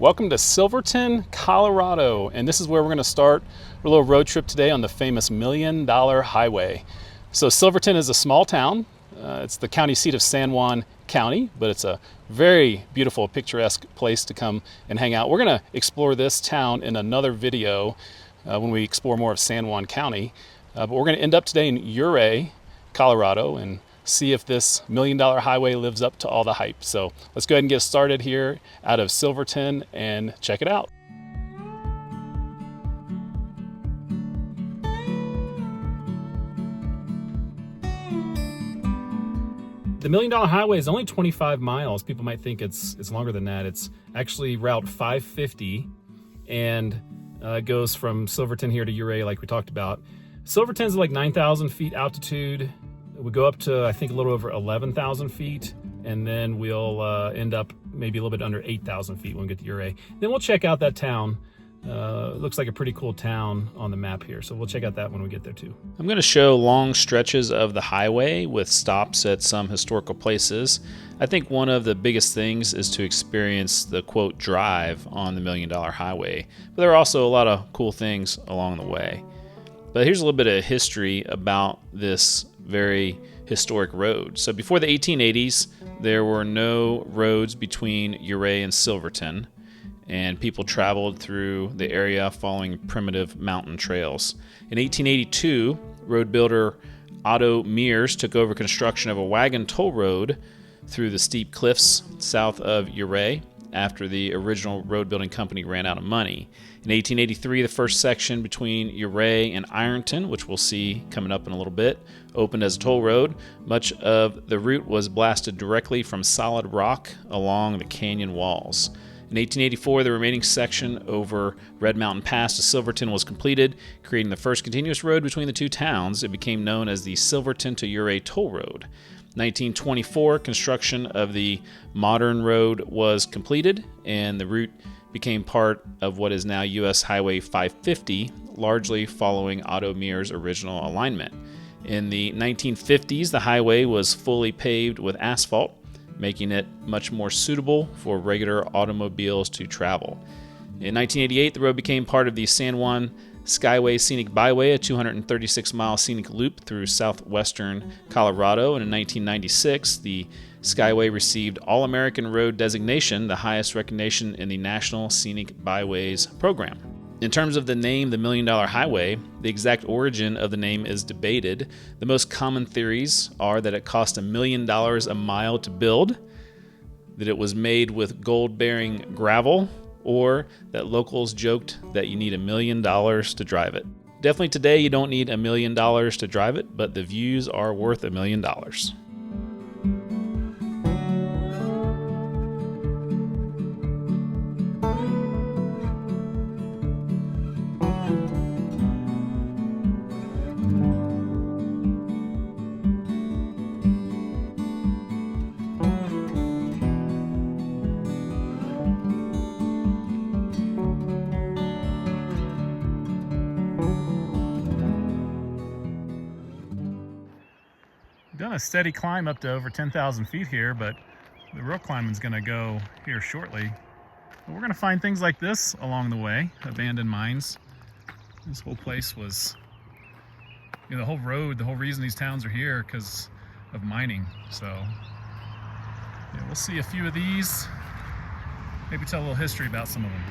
Welcome to Silverton, Colorado, and this is where we're going to start a little road trip today on the famous $1 Million Highway. So Silverton is a small town. It's the county seat of San Juan County, but it's a very beautiful, picturesque place to come and hang out. We're going to explore this town in another video when we explore more of San Juan County, but we're going to end up today in Ouray, Colorado, and see if this $1 Million Highway lives up to all the hype. So let's go ahead and get started here out of Silverton and check it out. The $1 Million Highway is only 25 miles. People might think it's longer than that. It's actually Route 550, and it goes from Silverton here to Ouray, like we talked about. Silverton's like 9,000 feet altitude. We go up to, I think, a little over 11,000 feet, and then we'll end up maybe a little bit under 8,000 feet when we get to Ouray. Then we'll check out that town. It looks like a pretty cool town on the map here, so we'll check out that when we get there too. I'm going to show long stretches of the highway with stops at some historical places. I think one of the biggest things is to experience the, quote, drive on the $1 Million Highway, but there are also a lot of cool things along the way. But here's a little bit of history about this very historic road. So before the 1880s, there were no roads between Ouray and Silverton, and people traveled through the area following primitive mountain trails. In 1882, road builder Otto Mears took over construction of a wagon toll road through the steep cliffs south of Ouray after the original road building company ran out of money. In 1883, the first section between Ouray and Ironton, which we'll see coming up in a little bit, opened as a toll road. Much of the route was blasted directly from solid rock along the canyon walls. In 1884, the remaining section over Red Mountain Pass to Silverton was completed, creating the first continuous road between the two towns. It became known as the Silverton to Ouray Toll Road. 1924, construction of the modern road was completed, and the route became part of what is now U.S. Highway 550, largely following Otto Mears' original alignment. In the 1950s, the highway was fully paved with asphalt, making it much more suitable for regular automobiles to travel. In 1988, the road became part of the San Juan Skyway Scenic Byway, a 236-mile scenic loop through southwestern Colorado, and in 1996, the Skyway received All-American Road designation, the highest recognition in the National Scenic Byways program. In terms of the name, the $1 Million Highway, the exact origin of the name is debated. The most common theories are that it cost $1 million a mile to build, that it was made with gold-bearing gravel, or that locals joked that you need $1 million to drive it. Definitely today you don't need $1 million to drive it, but the views are worth $1 million. Done a steady climb up to over 10,000 feet here, but the real climbing's going to go here shortly. But we're going to find things like this along the way, abandoned mines. This whole place was, the whole road, the whole reason these towns are here because of mining. So we'll see a few of these, maybe tell a little history about some of them.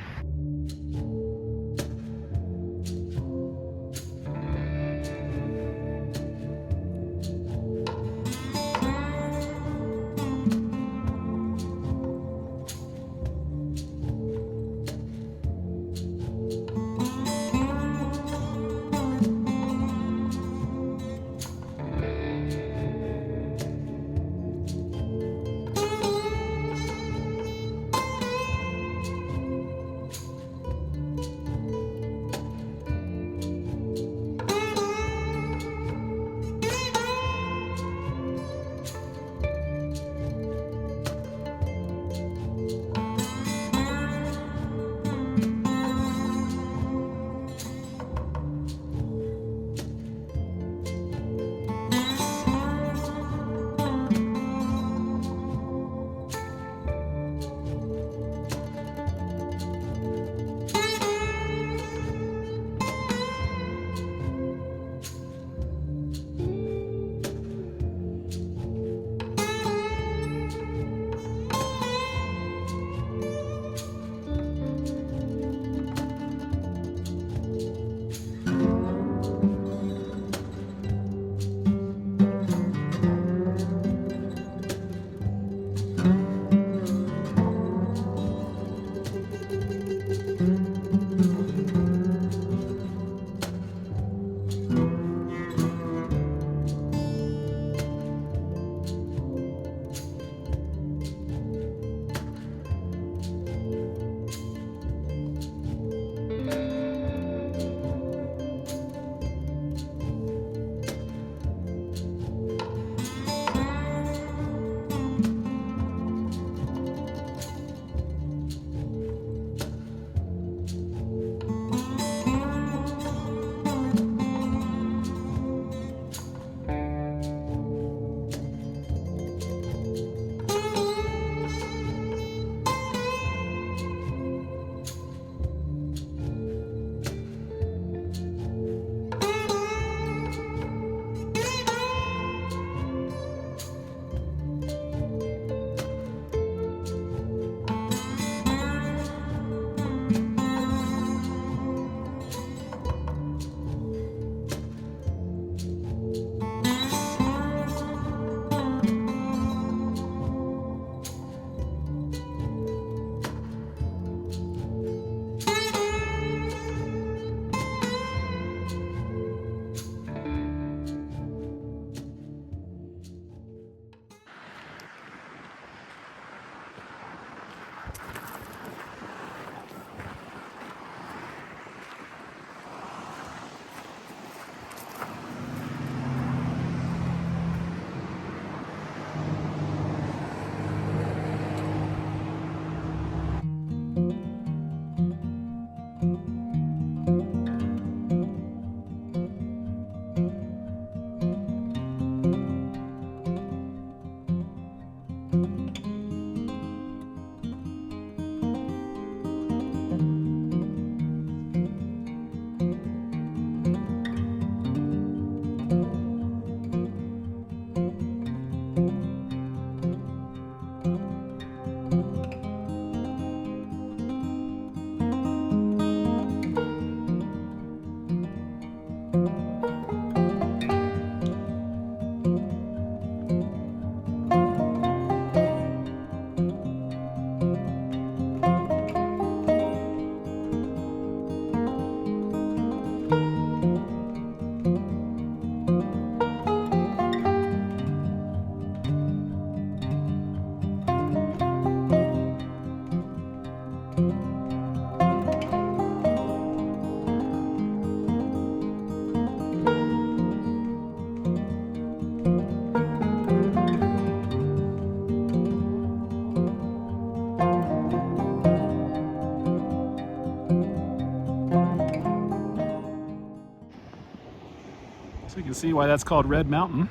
So you can see why that's called Red Mountain.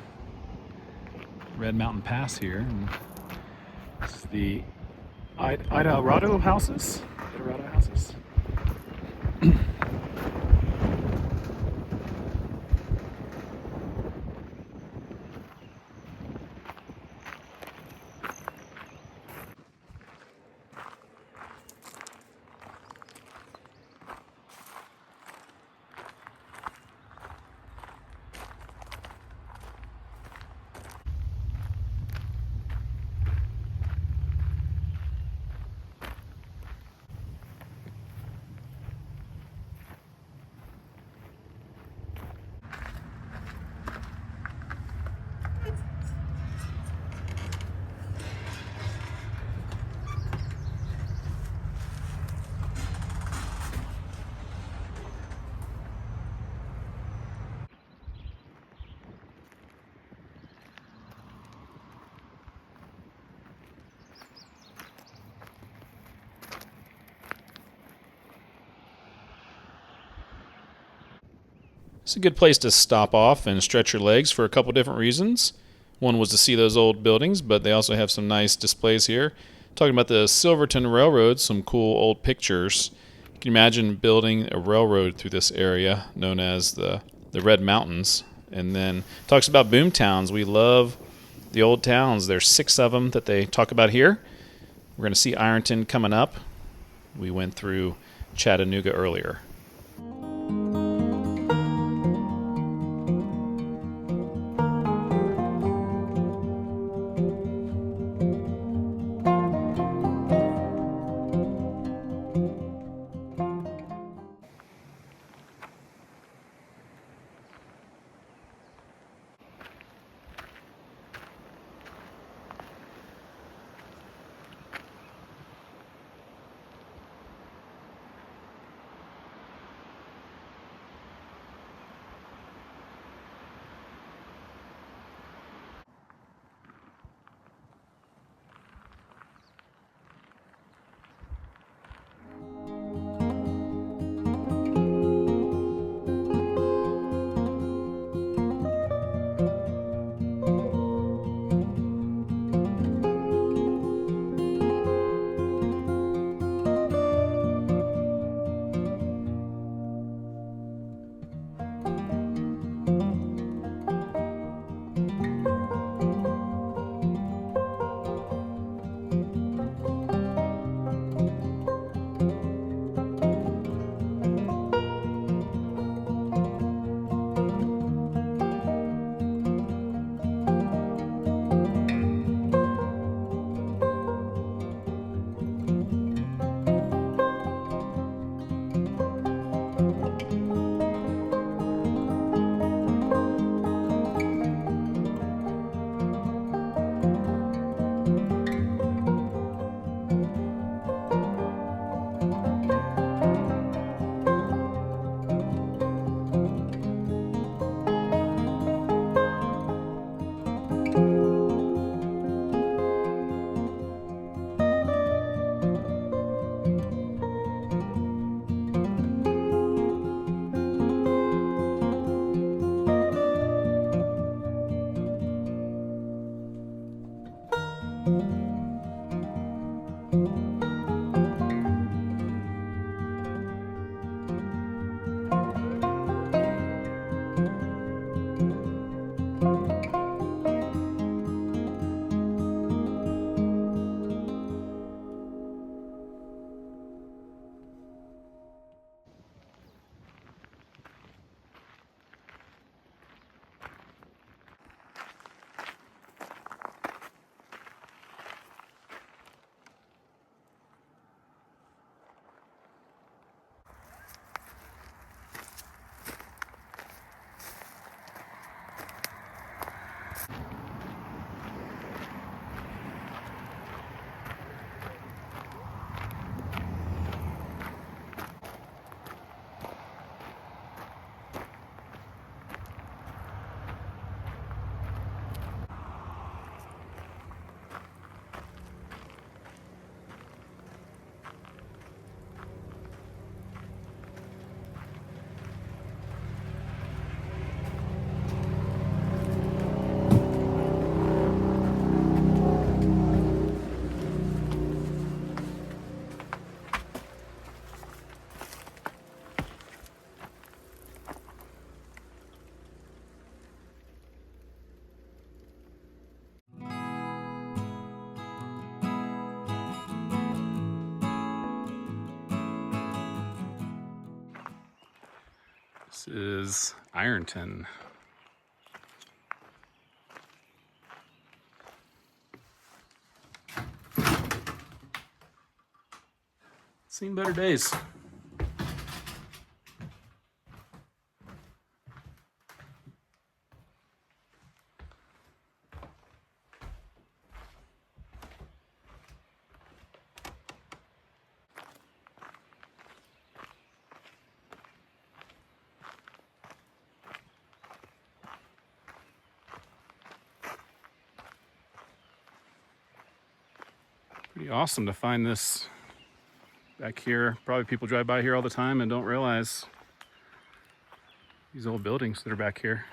Red Mountain Pass here. And this is the Idarado houses. Idarado houses. It's a good place to stop off and stretch your legs for a couple different reasons. One was to see those old buildings, but they also have some nice displays here. Talking about the Silverton Railroad, some cool old pictures. You can imagine building a railroad through this area known as the Red Mountains. And then talks about boom towns. We love the old towns. There's 6 of them that they talk about here. We're going to see Ironton coming up. We went through Chattanooga earlier. This is Ironton. Seen better days. Pretty awesome to find this back here. Probably people drive by here all the time and don't realize these old buildings that are back here.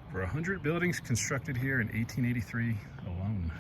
For 100 buildings constructed here in 1883 alone.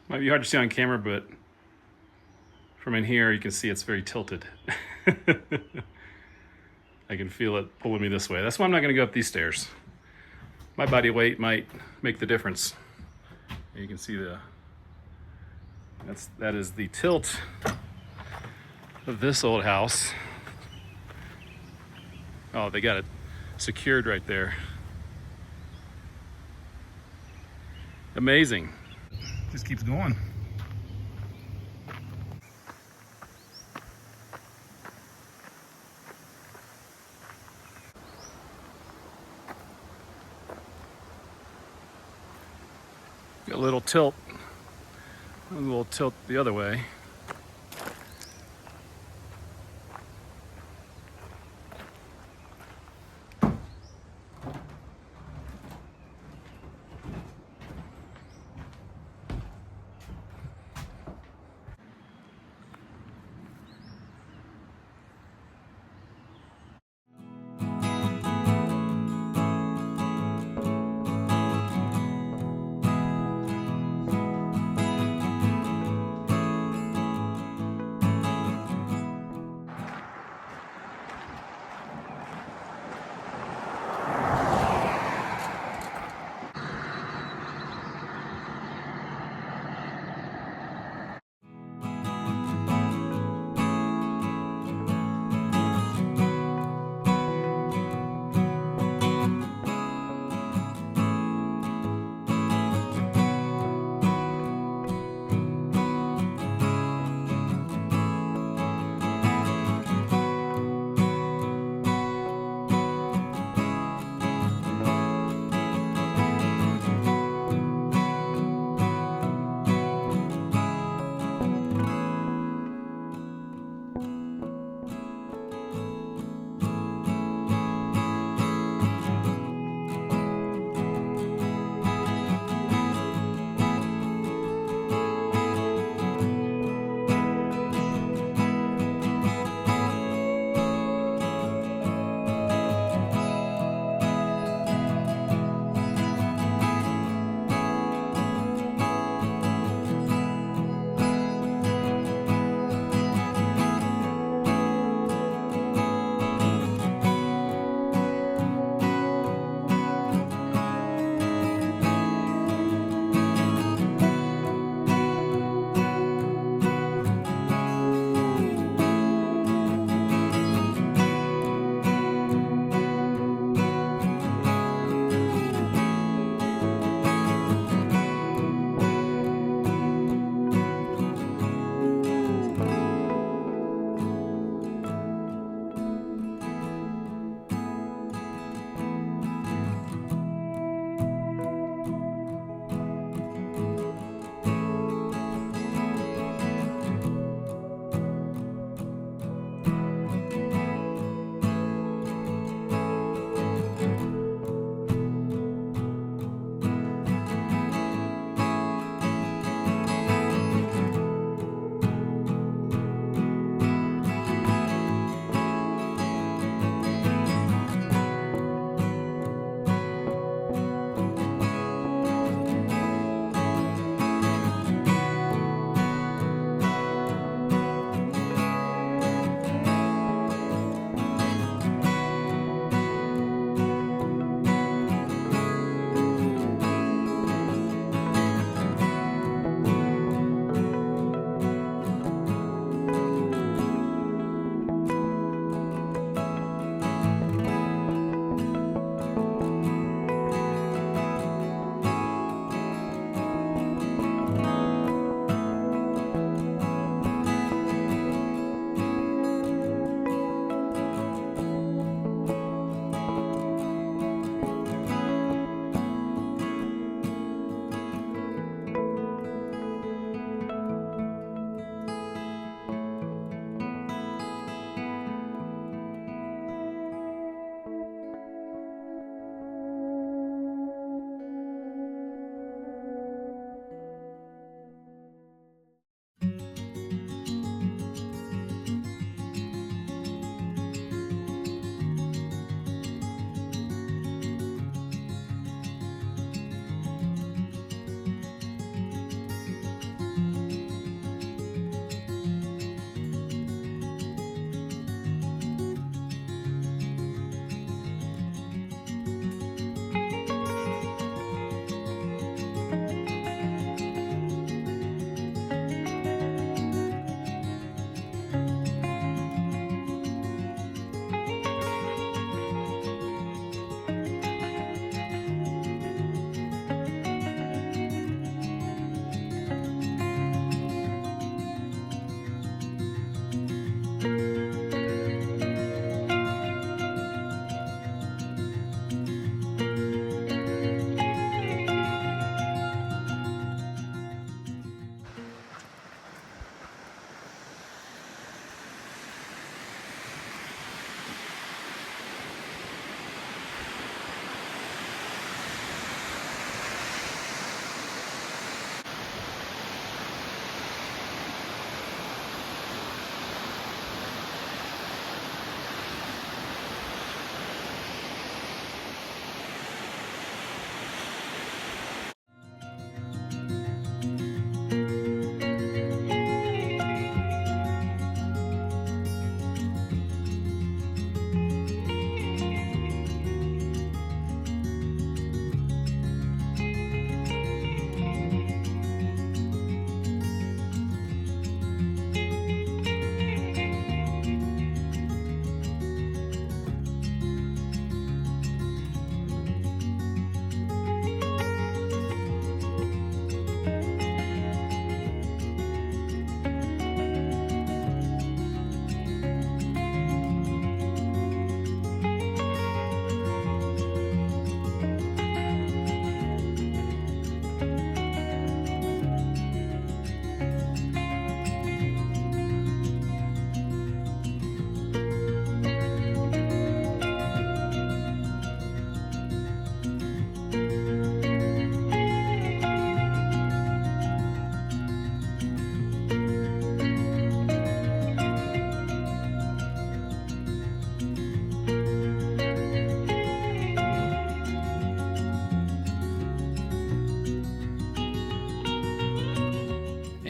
Might be hard to see on camera, but from in here you can see it's very tilted. I can feel it pulling me this way. That's why I'm not going to go up these stairs. My body weight might make the difference. You can see that is the tilt of this old house. Oh, they got it secured right there. Amazing. Just keeps going. Got a little tilt the other way.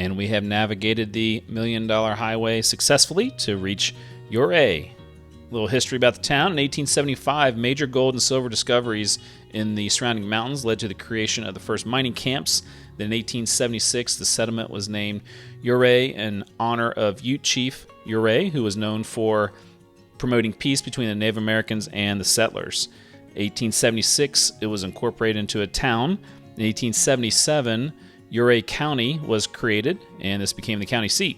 and we have navigated the $1 Million Highway successfully to reach Ouray. A little history about the town. In 1875, major gold and silver discoveries in the surrounding mountains led to the creation of the first mining camps. Then in 1876, the settlement was named Ouray in honor of Ute Chief Ouray, who was known for promoting peace between the Native Americans and the settlers. 1876, it was incorporated into a town. In 1877, Ouray County was created, and this became the county seat.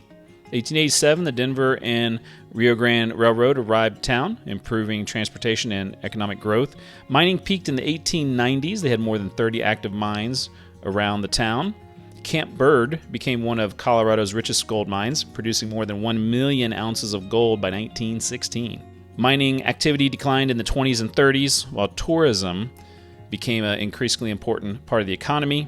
1887, the Denver and Rio Grande Railroad arrived town, improving transportation and economic growth. Mining peaked in the 1890s. They had more than 30 active mines around the town. Camp Bird became one of Colorado's richest gold mines, producing more than 1 million ounces of gold by 1916. Mining activity declined in the 20s and 30s, while tourism became an increasingly important part of the economy.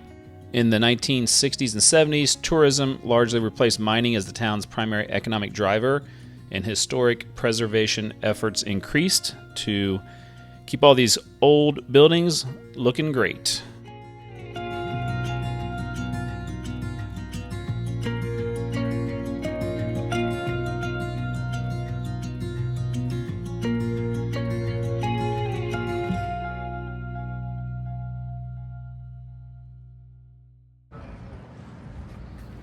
In the 1960s and 70s, tourism largely replaced mining as the town's primary economic driver, and historic preservation efforts increased to keep all these old buildings looking great.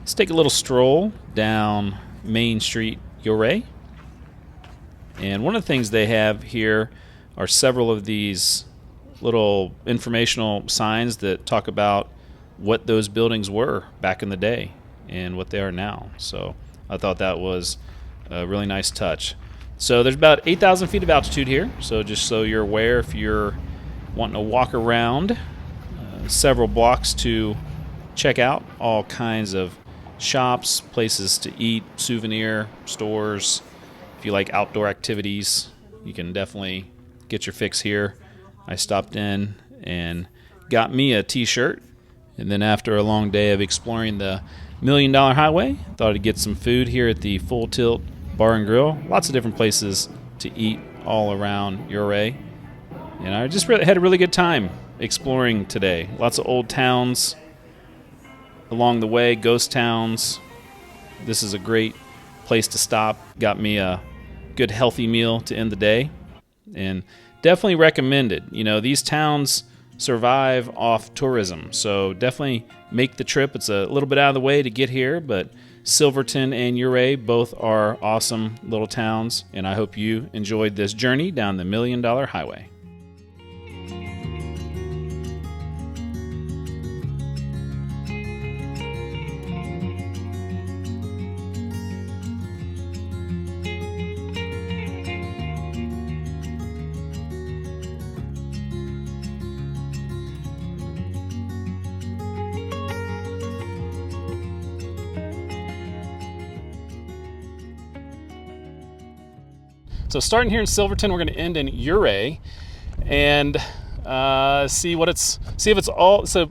Let's take a little stroll down Main Street, Ouray. And one of the things they have here are several of these little informational signs that talk about what those buildings were back in the day and what they are now. So I thought that was a really nice touch. So there's about 8,000 feet of altitude here. So just so you're aware, if you're wanting to walk around, several blocks to check out all kinds of shops, places to eat, souvenir stores. If you like outdoor activities, you can definitely get your fix here. I stopped in and got me a t-shirt, and then after a long day of exploring the $1 Million Highway, thought I'd get some food here at the Full Tilt Bar and Grill. Lots of different places to eat all around Ouray, and I just had a really good time exploring today. Lots of old towns along the way, ghost towns. This is a great place to stop. Got me a good healthy meal to end the day, and definitely recommended. You know, these towns survive off tourism, so definitely make the trip. It's a little bit out of the way to get here, but Silverton and Ouray both are awesome little towns, and I hope you enjoyed this journey down the $1 Million Highway. So starting here in Silverton, we're going to end in Ouray and see if it's all. So